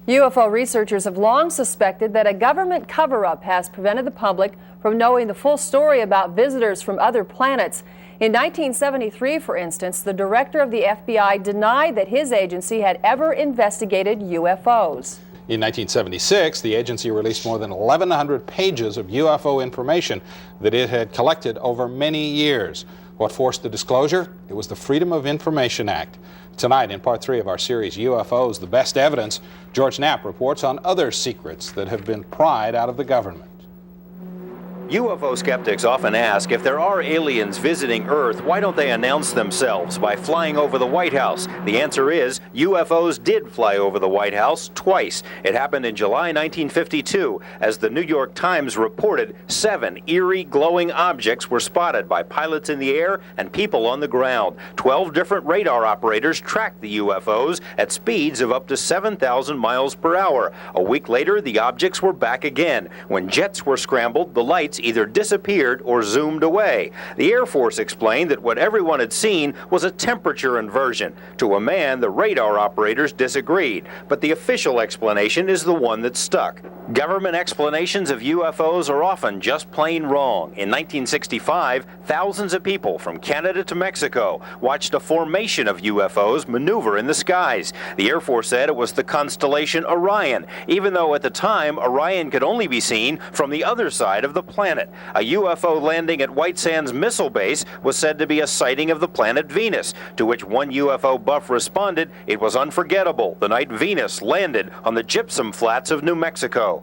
UFO researchers have long suspected that a government cover-up has prevented the public from knowing the full story about visitors from other planets. In 1973, for instance, the director of the FBI denied that his agency had ever investigated UFOs. In 1976, the agency released more than 1,100 pages of UFO information that it had collected over many years. What forced the disclosure? It was the Freedom of Information Act. Tonight, in part 3 of our series, UFOs, the Best Evidence, George Knapp reports on other secrets that have been pried out of the government. UFO skeptics often ask, if there are aliens visiting Earth, why don't they announce themselves by flying over the White House? The answer is, UFOs did fly over the White House twice. It happened in July 1952. As the New York Times reported, 7 eerie glowing objects were spotted by pilots in the air and people on the ground. 12 different radar operators tracked the UFOs at speeds of up to 7,000 miles per hour. A week later, the objects were back again. When jets were scrambled, the lights either disappeared or zoomed away. The Air Force explained that what everyone had seen was a temperature inversion. To a man, the radar operators disagreed, but the official explanation is the one that stuck. Government explanations of UFOs are often just plain wrong. In 1965, thousands of people from Canada to Mexico watched a formation of UFOs maneuver in the skies. The Air Force said it was the constellation Orion, even though at the time Orion could only be seen from the other side of the planet. A UFO landing at White Sands Missile Base was said to be a sighting of the planet Venus, to which one UFO buff responded, "It was unforgettable the night Venus landed on the gypsum flats of New Mexico."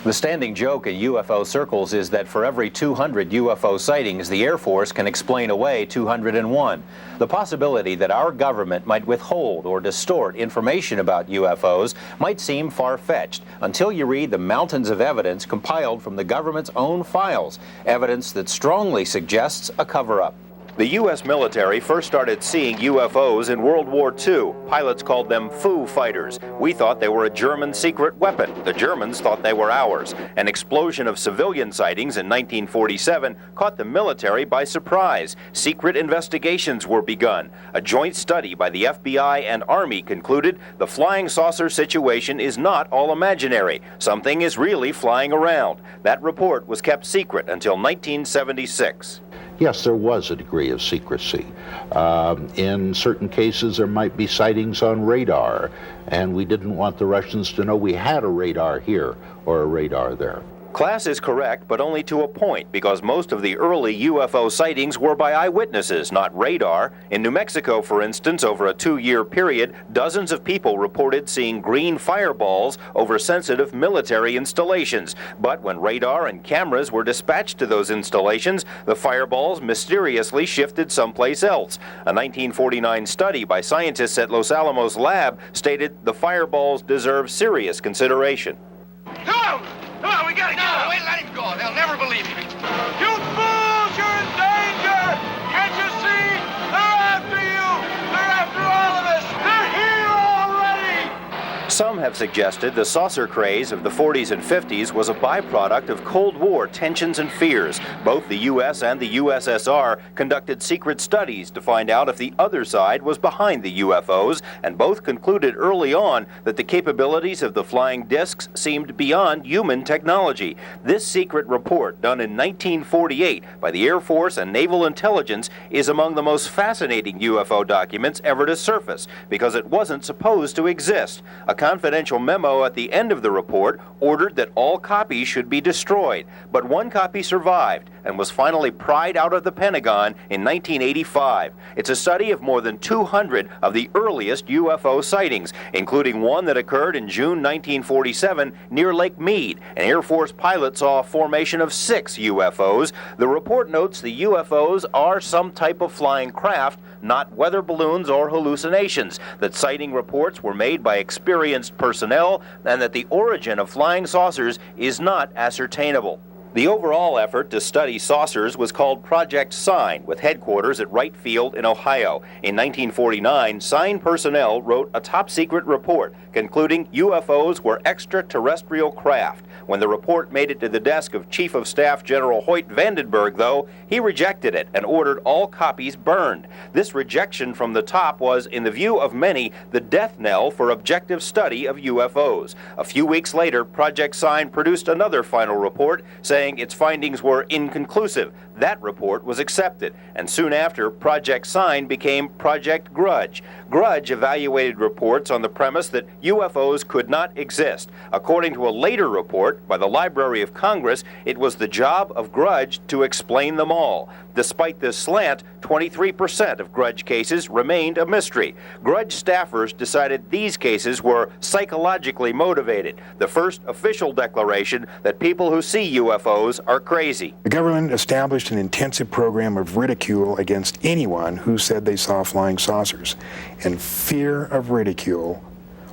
The standing joke in UFO circles is that for every 200 UFO sightings, the Air Force can explain away 201. The possibility that our government might withhold or distort information about UFOs might seem far-fetched until you read the mountains of evidence compiled from the government's own files, evidence that strongly suggests a cover-up. The U.S. military first started seeing UFOs in World War II. Pilots called them Foo fighters. We thought they were a German secret weapon. The Germans thought they were ours. An explosion of civilian sightings in 1947 caught the military by surprise. Secret investigations were begun. A joint study by the FBI and Army concluded the flying saucer situation is not all imaginary. Something is really flying around. That report was kept secret until 1976. Yes, there was a degree of secrecy. In certain cases, there might be sightings on radar, and we didn't want the Russians to know we had a radar here or a radar there. Class is correct, but only to a point, because most of the early UFO sightings were by eyewitnesses, not radar. In New Mexico, for instance, over a 2-year period, dozens of people reported seeing green fireballs over sensitive military installations. But when radar and cameras were dispatched to those installations, the fireballs mysteriously shifted someplace else. A 1949 study by scientists at Los Alamos Lab stated the fireballs deserve serious consideration. No! Come on, we gotta go! No, wait, let him go. They'll never believe me. You fools! You're in danger! Can't you see? They're after you! They're after all of us! They're here already! Some have suggested the saucer craze of the 40s and 50s was a byproduct of Cold War tensions and fears. Both the U.S. and the USSR conducted secret studies to find out if the other side was behind the UFOs, and both concluded early on that the capabilities of the flying discs seemed beyond human technology. This secret report, done in 1948 by the Air Force and Naval Intelligence, is among the most fascinating UFO documents ever to surface, because it wasn't supposed to exist. A confidential memo at the end of the report ordered that all copies should be destroyed, but one copy survived and was finally pried out of the Pentagon in 1985. It's a study of more than 200 of the earliest UFO sightings, including one that occurred in June 1947 near Lake Mead. An Air Force pilot saw a formation of 6 UFOs. The report notes the UFOs are some type of flying craft, not weather balloons or hallucinations, that sighting reports were made by experienced personnel, and that the origin of flying saucers is not ascertainable. The overall effort to study saucers was called Project Sign, with headquarters at Wright Field in Ohio. In 1949, Sign personnel wrote a top-secret report concluding UFOs were extraterrestrial craft. When the report made it to the desk of Chief of Staff General Hoyt Vandenberg, though, he rejected it and ordered all copies burned. This rejection from the top was, in the view of many, the death knell for objective study of UFOs. A few weeks later, Project Sign produced another final report saying its findings were inconclusive. That report was accepted, and soon after, Project Sign became Project Grudge. Grudge evaluated reports on the premise that UFOs could not exist. According to a later report by the Library of Congress, it was the job of Grudge to explain them all. Despite this slant, 23% of Grudge cases remained a mystery. Grudge staffers decided these cases were psychologically motivated, the first official declaration that people who see UFOs are crazy. The government established an intensive program of ridicule against anyone who said they saw flying saucers, and fear of ridicule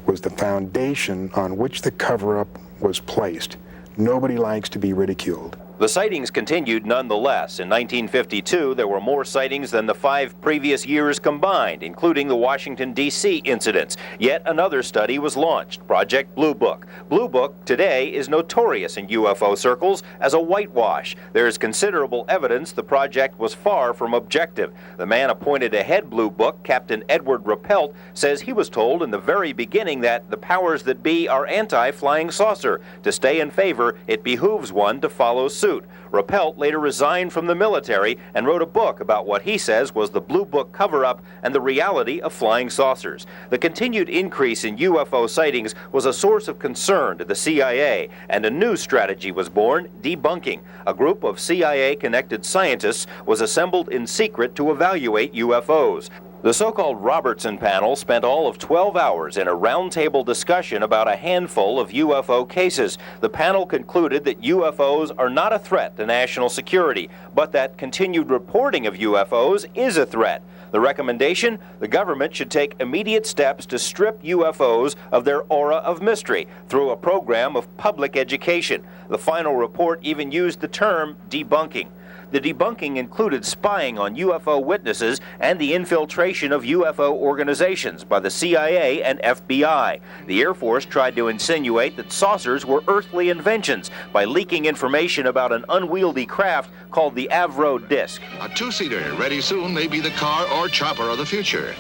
was the foundation on which the cover-up was placed. Nobody likes to be ridiculed. The sightings continued nonetheless. In 1952, there were more sightings than the 5 previous years combined, including the Washington, D.C. incidents. Yet another study was launched, Project Blue Book. Blue Book today is notorious in UFO circles as a whitewash. There is considerable evidence the project was far from objective. The man appointed to head Blue Book, Captain Edward Rappelt, says he was told in the very beginning that the powers that be are anti-flying saucer. To stay in favor, it behooves one to follow suit. Rappelt later resigned from the military and wrote a book about what he says was the Blue Book cover-up and the reality of flying saucers. The continued increase in UFO sightings was a source of concern to the CIA, and a new strategy was born, debunking. A group of CIA-connected scientists was assembled in secret to evaluate UFOs. The so-called Robertson panel spent all of 12 hours in a roundtable discussion about a handful of UFO cases. The panel concluded that UFOs are not a threat to national security, but that continued reporting of UFOs is a threat. The recommendation? The government should take immediate steps to strip UFOs of their aura of mystery through a program of public education. The final report even used the term debunking. The debunking included spying on UFO witnesses and the infiltration of UFO organizations by the CIA and FBI. The Air Force tried to insinuate that saucers were earthly inventions by leaking information about an unwieldy craft called the Avro Disc. A 2-seater, ready soon, may be the car or chopper of the future.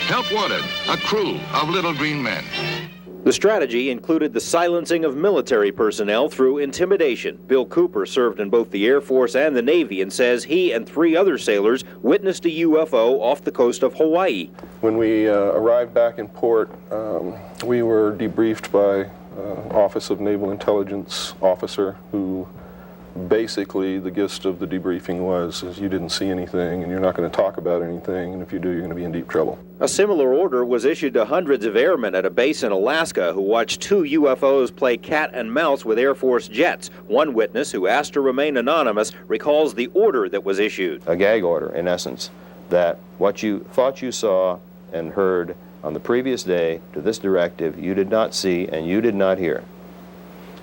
Help wanted, a crew of little green men. The strategy included the silencing of military personnel through intimidation. Bill Cooper served in both the Air Force and the Navy and says he and 3 other sailors witnessed a UFO off the coast of Hawaii. When we arrived back in port, we were debriefed by Office of Naval Intelligence officer who basically the gist of the debriefing was is you didn't see anything and you're not going to talk about anything, and if you do, you're going to be in deep trouble. A similar order was issued to hundreds of airmen at a base in Alaska who watched 2 UFOs play cat and mouse with Air Force jets. One witness, who asked to remain anonymous, recalls the order that was issued. A gag order, in essence, that what you thought you saw and heard on the previous day to this directive, you did not see and you did not hear.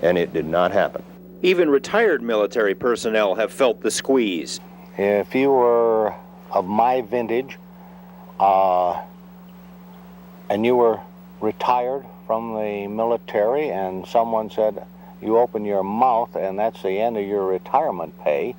And it did not happen. Even retired military personnel have felt the squeeze. If you were of my vintage and you were retired from the military and someone said you open your mouth and that's the end of your retirement pay,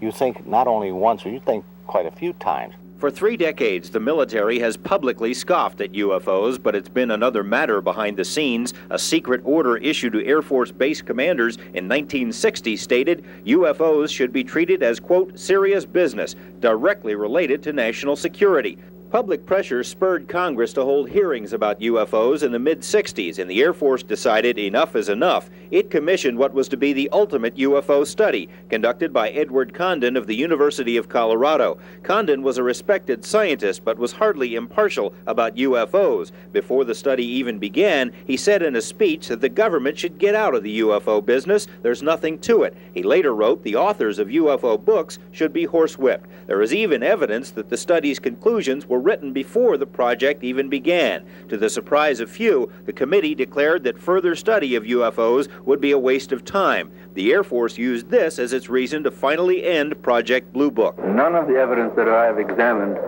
you think not only once, you think quite a few times. For 3 decades, the military has publicly scoffed at UFOs, but it's been another matter behind the scenes. A secret order issued to Air Force base commanders in 1960 stated UFOs should be treated as, quote, serious business, directly related to national security. Public pressure spurred Congress to hold hearings about UFOs in the mid-60s, and the Air Force decided enough is enough. It commissioned what was to be the ultimate UFO study, conducted by Edward Condon of the University of Colorado. Condon was a respected scientist, but was hardly impartial about UFOs. Before the study even began, he said in a speech that the government should get out of the UFO business. There's nothing to it. He later wrote the authors of UFO books should be horsewhipped. There is even evidence that the study's conclusions were were written before the project even began. To the surprise of few, the committee declared that further study of UFOs would be a waste of time. The Air Force used this as its reason to finally end Project Blue Book. None of the evidence that I have examined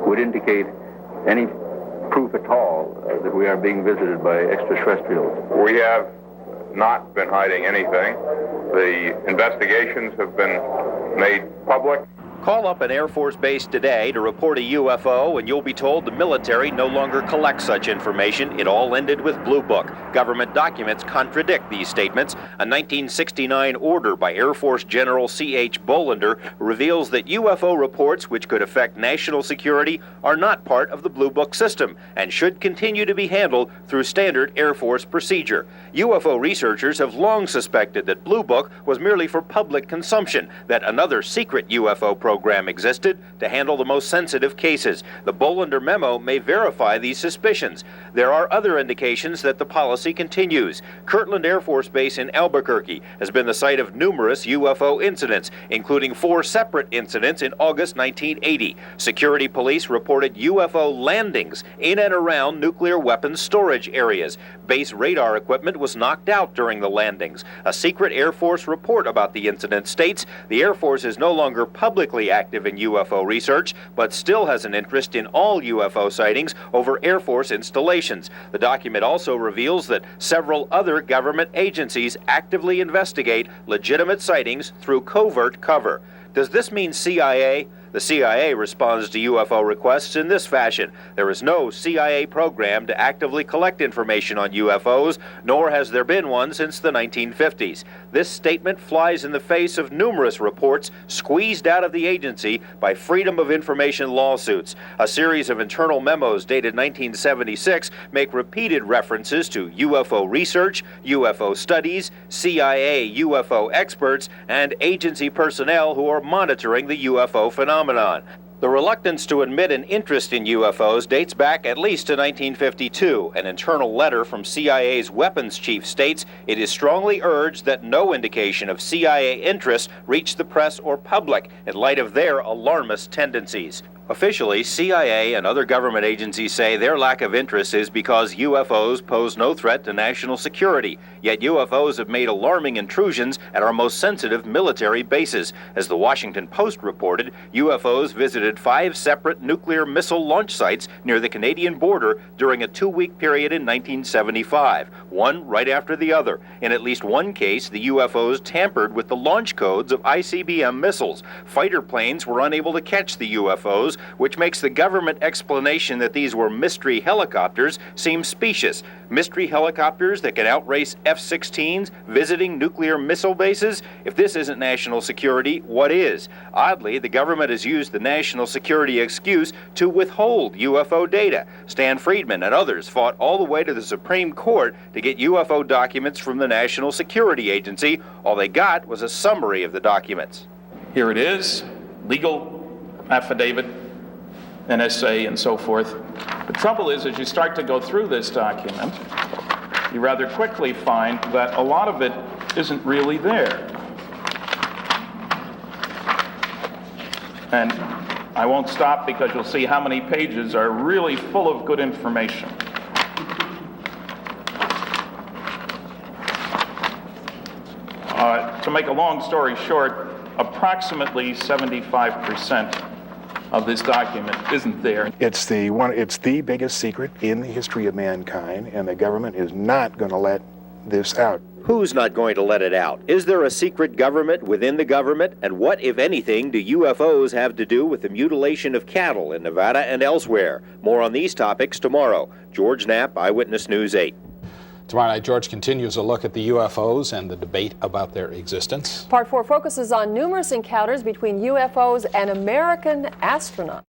would indicate any proof at all that we are being visited by extraterrestrials. We have not been hiding anything. The investigations have been made public. Call up an Air Force base today to report a UFO and you'll be told the military no longer collects such information. It all ended with Blue Book. Government documents contradict these statements. A 1969 order by Air Force General C.H. Bolander reveals that UFO reports which could affect national security are not part of the Blue Book system and should continue to be handled through standard Air Force procedure. UFO researchers have long suspected that Blue Book was merely for public consumption, that another secret UFO program existed to handle the most sensitive cases. The Bolander memo may verify these suspicions. There are other indications that the policy continues. Kirtland Air Force Base in Albuquerque has been the site of numerous UFO incidents, including 4 separate incidents in August 1980. Security police reported UFO landings in and around nuclear weapons storage areas. Base radar equipment was knocked out during the landings. A secret Air Force report about the incident states the Air Force is no longer publicly active in UFO research, but still has an interest in all UFO sightings over Air Force installations. The document also reveals that several other government agencies actively investigate legitimate sightings through covert cover. Does this mean CIA? The CIA responds to UFO requests in this fashion. There is no CIA program to actively collect information on UFOs, nor has there been one since the 1950s. This statement flies in the face of numerous reports squeezed out of the agency by Freedom of Information lawsuits. A series of internal memos dated 1976 make repeated references to UFO research, UFO studies, CIA UFO experts, and agency personnel who are monitoring the UFO phenomenon. The reluctance to admit an interest in UFOs dates back at least to 1952. An internal letter from CIA's weapons chief states it is strongly urged that no indication of CIA interest reach the press or public in light of their alarmist tendencies. Officially, CIA and other government agencies say their lack of interest is because UFOs pose no threat to national security. Yet UFOs have made alarming intrusions at our most sensitive military bases. As the Washington Post reported, UFOs visited 5 separate nuclear missile launch sites near the Canadian border during a 2-week period in 1975, one right after the other. In at least one case, the UFOs tampered with the launch codes of ICBM missiles. Fighter planes were unable to catch the UFOs, which makes the government explanation that these were mystery helicopters seem specious. Mystery helicopters that can outrace F-16s visiting nuclear missile bases? If this isn't national security, what is? Oddly, the government has used the national security excuse to withhold UFO data. Stan Friedman and others fought all the way to the Supreme Court to get UFO documents from the National Security Agency. All they got was a summary of the documents. Here it is, legal affidavit, NSA, and so forth. The trouble is, as you start to go through this document, you rather quickly find that a lot of it isn't really there. And I won't stop because you'll see how many pages are really full of good information. To make a long story short, approximately 75% of this document isn't there. It's the biggest secret in the history of mankind, and the government is not going to let this out. Who's not going to let it out? Is there a secret government within the government? And what, if anything, do UFOs have to do with the mutilation of cattle in Nevada and elsewhere? More on these topics tomorrow. George Knapp, Eyewitness News 8. Tomorrow night, George continues a look at the UFOs and the debate about their existence. Part 4 focuses on numerous encounters between UFOs and American astronauts.